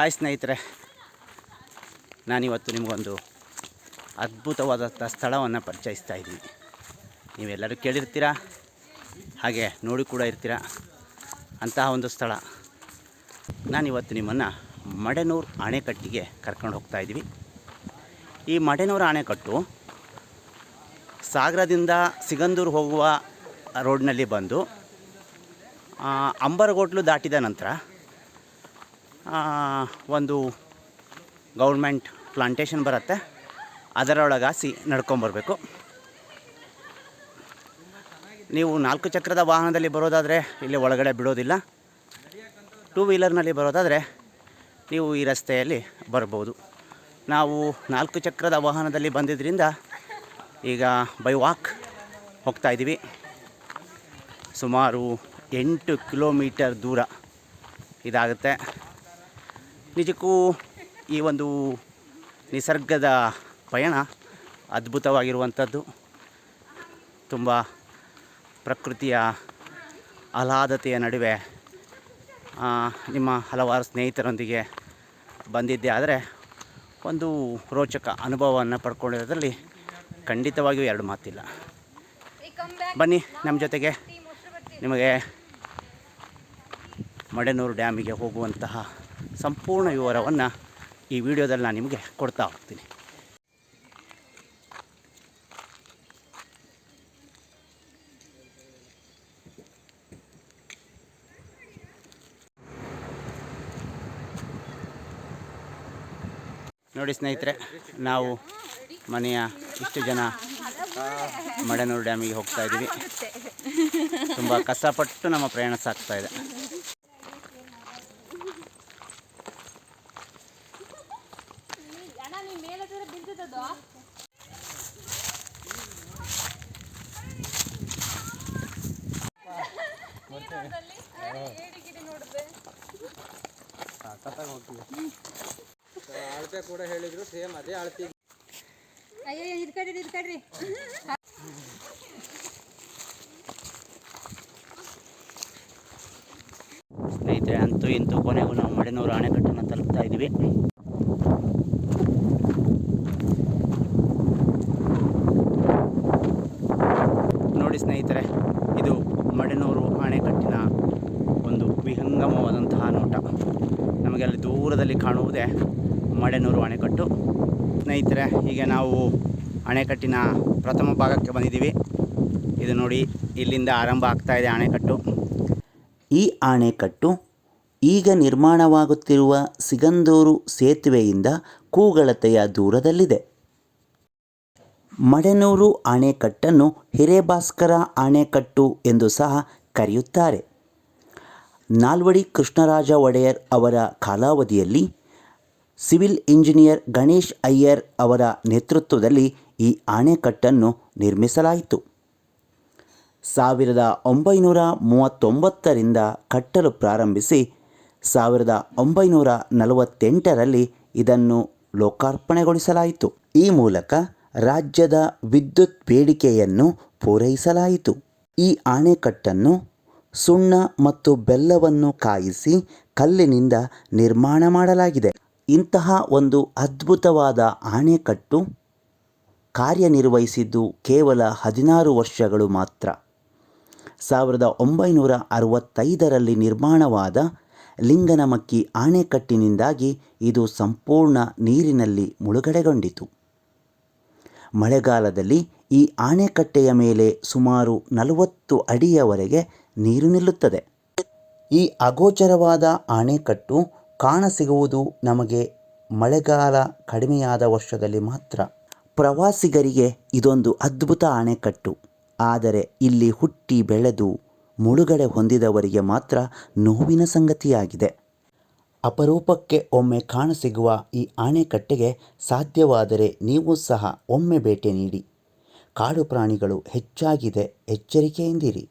Hi ಸ್ನೇಹಿತರೆ, ನಾನಿವತ್ತು ನಿಮಗೊಂದು ಅದ್ಭುತವಾದಂಥ ಸ್ಥಳವನ್ನು ಪರಿಚಯಿಸ್ತಾ ಇದ್ದೀನಿ. ನೀವೆಲ್ಲರೂ ಕೇಳಿರ್ತೀರ, ಹಾಗೆ ನೋಡಿ ಕೂಡ ಇರ್ತೀರ. ಅಂತಹ ಒಂದು ಸ್ಥಳ. ನಾನಿವತ್ತು ನಿಮ್ಮನ್ನು ಮಡೆನೂರು ಅಣೆಕಟ್ಟಿಗೆ ಕರ್ಕೊಂಡು ಹೋಗ್ತಾ ಇದ್ದೀವಿ. ಈ ಮಡೆನೂರು ಅಣೆಕಟ್ಟು ಸಾಗರದಿಂದ ಸಿಗಂದೂರು ಹೋಗುವ ರೋಡ್ನಲ್ಲಿ ಬಂದು ಅಂಬರಗೋಟ್ಲು ದಾಟಿದ ನಂತರ ಒಂದು ಗೌರ್ಮೆಂಟ್ ಪ್ಲಾಂಟೇಶನ್ ಬರುತ್ತೆ. ಅದರೊಳಗಾಸಿ ನಡ್ಕೊಂಬರ್ಬೇಕು. ನೀವು 4 ಚಕ್ರದ ವಾಹನದಲ್ಲಿ ಬರೋದಾದರೆ ಇಲ್ಲಿ ಒಳಗಡೆ ಬಿಡೋದಿಲ್ಲ. 2 ವೀಲರ್ನಲ್ಲಿ ಬರೋದಾದರೆ ನೀವು ಈ ರಸ್ತೆಯಲ್ಲಿ ಬರ್ಬೋದು. ನಾವು 4 ಚಕ್ರದ ವಾಹನದಲ್ಲಿ ಬಂದಿದ್ದರಿಂದ ಈಗ ಬೈ ವಾಕ್ ಹೋಗ್ತಾಯಿದ್ದೀವಿ. ಸುಮಾರು 8 ಕಿಲೋಮೀಟರ್ ದೂರ ಇದಾಗುತ್ತೆ. ನಿಜಕ್ಕೂ ಈ ಒಂದು ನಿಸರ್ಗದ ಪಯಣ ಅದ್ಭುತವಾಗಿರುವಂಥದ್ದು. ತುಂಬ ಪ್ರಕೃತಿಯ ಆಹ್ಲಾದತೆಯ ನಡುವೆ ನಿಮ್ಮ ಹಲವಾರು ಸ್ನೇಹಿತರೊಂದಿಗೆ ಬಂದಿದ್ದೆ ಆದರೆ ಒಂದು ರೋಚಕ ಅನುಭವವನ್ನು ಪಡ್ಕೊಂಡಿರೋದ್ರಲ್ಲಿ ಖಂಡಿತವಾಗಿಯೂ ಎರಡು ಮಾತಿಲ್ಲ. ಬನ್ನಿ ನಮ್ಮ ಜೊತೆಗೆ. ನಿಮಗೆ ಮಡೆನೂರು ಡ್ಯಾಮಿಗೆ ಹೋಗುವಂತಹ ಸಂಪೂರ್ಣ ವಿವರವನ್ನು ಈ ವಿಡಿಯೋದಲ್ಲಿ ನಾನು ನಿಮಗೆ ಕೊಡ್ತಾ ಹೋಗ್ತೀನಿ. ನೋಡಿ ಸ್ನೇಹಿತರೆ, ನಾವು ಮನೆಯ ಇಷ್ಟು ಜನ ಮಡೆನೂರು ಡ್ಯಾಮಿಗೆ ಹೋಗ್ತಾ ಇದ್ದೀವಿ. ತುಂಬ ಕಷ್ಟಪಟ್ಟು ನಮ್ಮ ಪ್ರಯಾಣ ಸಾಗ್ತಾ ಇದೆ. ಅಳತೆ ಕೂಡ ಹೇಳಿದ್ರು, ಸೇಮ್ ಅದೇ ಅಳತೆ. ಅಯ್ಯೋ ಇದ್ಕಡ್ರಿ ಸ್ನೇಹಿತರೆ, ಅಂತೂ ಇಂತೂ ಕೊನೆಗೂ ನಾವು ಮಡೆನೂರು ಅಣೆಕಟ್ಟನ್ನು ತಲುಪ್ತಾ ಇದ್ದೀವಿ. ನೋಡಿ ಸ್ನೇಹಿತರೆ, ಇದು ಮಡೆನೂರು ಅಣೆಕಟ್ಟಿನ ಒಂದು ವಿಹಂಗಮವಾದಂತಹ ನೋಟ. ನಮಗೆ ಅಲ್ಲಿ ದೂರದಲ್ಲಿ ಕಾಣುವುದೇ ಮಡೆನೂರು ಅಣೆಕಟ್ಟು. ಸ್ನೇಹಿತರೆ, ಈಗ ನಾವು ಅಣೆಕಟ್ಟಿನ ಪ್ರಥಮ ಭಾಗಕ್ಕೆ ಬಂದಿದ್ದೀವಿ. ಇದು ನೋಡಿ, ಇಲ್ಲಿಂದ ಆರಂಭ ಆಗ್ತಾ ಇದೆ ಅಣೆಕಟ್ಟು. ಈ ಅಣೆಕಟ್ಟು ಈಗ ನಿರ್ಮಾಣವಾಗುತ್ತಿರುವ ಸಿಗಂದೂರು ಸೇತುವೆಯಿಂದ ಕೂಗಳತೆಯ ದೂರದಲ್ಲಿದೆ. ಮಡೆನೂರು ಅಣೆಕಟ್ಟನ್ನು ಹಿರೇಭಾಸ್ಕರ ಅಣೆಕಟ್ಟು ಎಂದು ಸಹ ಕರೆಯುತ್ತಾರೆ. ನಾಲ್ವಡಿ ಕೃಷ್ಣರಾಜ ಒಡೆಯರ್ ಅವರ ಕಾಲಾವಧಿಯಲ್ಲಿ ಸಿವಿಲ್ ಇಂಜಿನಿಯರ್ ಗಣೇಶ್ ಅಯ್ಯರ್ ಅವರ ನೇತೃತ್ವದಲ್ಲಿ ಈ ಅಣೆಕಟ್ಟನ್ನು ನಿರ್ಮಿಸಲಾಯಿತು. 1939ರಿಂದ ಕಟ್ಟಲು ಪ್ರಾರಂಭಿಸಿ 1948ರಲ್ಲಿ ಇದನ್ನು ಲೋಕಾರ್ಪಣೆಗೊಳಿಸಲಾಯಿತು. ಈ ಮೂಲಕ ರಾಜ್ಯದ ವಿದ್ಯುತ್ ಬೇಡಿಕೆಯನ್ನು ಪೂರೈಸಲಾಯಿತು. ಈ ಅಣೆಕಟ್ಟನ್ನು ಸುಣ್ಣ ಮತ್ತು ಬೆಲ್ಲವನ್ನು ಕಾಯಿಸಿ ಕಲ್ಲಿನಿಂದ ನಿರ್ಮಾಣ ಮಾಡಲಾಗಿದೆ. ಇಂತಹ ಒಂದು ಅದ್ಭುತವಾದ ಅಣೆಕಟ್ಟು ಕಾರ್ಯನಿರ್ವಹಿಸಿದ್ದು ಕೇವಲ 16 ವರ್ಷಗಳು ಮಾತ್ರ. 1965ರಲ್ಲಿ ನಿರ್ಮಾಣವಾದ ಲಿಂಗನಮಕ್ಕಿ ಅಣೆಕಟ್ಟಿನಿಂದಾಗಿ ಇದು ಸಂಪೂರ್ಣ ನೀರಿನಲ್ಲಿ ಮುಳುಗಡೆಗೊಂಡಿತು. ಮಳೆಗಾಲದಲ್ಲಿ ಈ ಅಣೆಕಟ್ಟೆಯ ಮೇಲೆ ಸುಮಾರು 40 ಅಡಿಯವರೆಗೆ ನೀರು ನಿಲ್ಲುತ್ತದೆ. ಈ ಅಗೋಚರವಾದ ಅಣೆಕಟ್ಟು ಕಾಣಸಿಗುವುದು ನಮಗೆ ಮಳೆಗಾಲ ಕಡಿಮೆಯಾದ ವರ್ಷದಲ್ಲಿ ಮಾತ್ರ. ಪ್ರವಾಸಿಗರಿಗೆ ಇದೊಂದು ಅದ್ಭುತ ಅಣೆಕಟ್ಟು. ಆದರೆ ಇಲ್ಲಿ ಹುಟ್ಟಿ ಬೆಳೆದು ಮುಳುಗಡೆ ಹೊಂದಿದವರಿಗೆ ಮಾತ್ರ ನೋವಿನ ಸಂಗತಿಯಾಗಿದೆ. ಅಪರೂಪಕ್ಕೆ ಒಮ್ಮೆ ಕಾಣಸಿಗುವ ಈ ಅಣೆಕಟ್ಟೆಗೆ ಸಾಧ್ಯವಾದರೆ ನೀವು ಸಹ ಒಮ್ಮೆ ಭೇಟಿ ನೀಡಿ. ಕಾಡು ಪ್ರಾಣಿಗಳು ಹೆಚ್ಚಾಗಿದೆ, ಎಚ್ಚರಿಕೆಯಿಂದಿರಿ.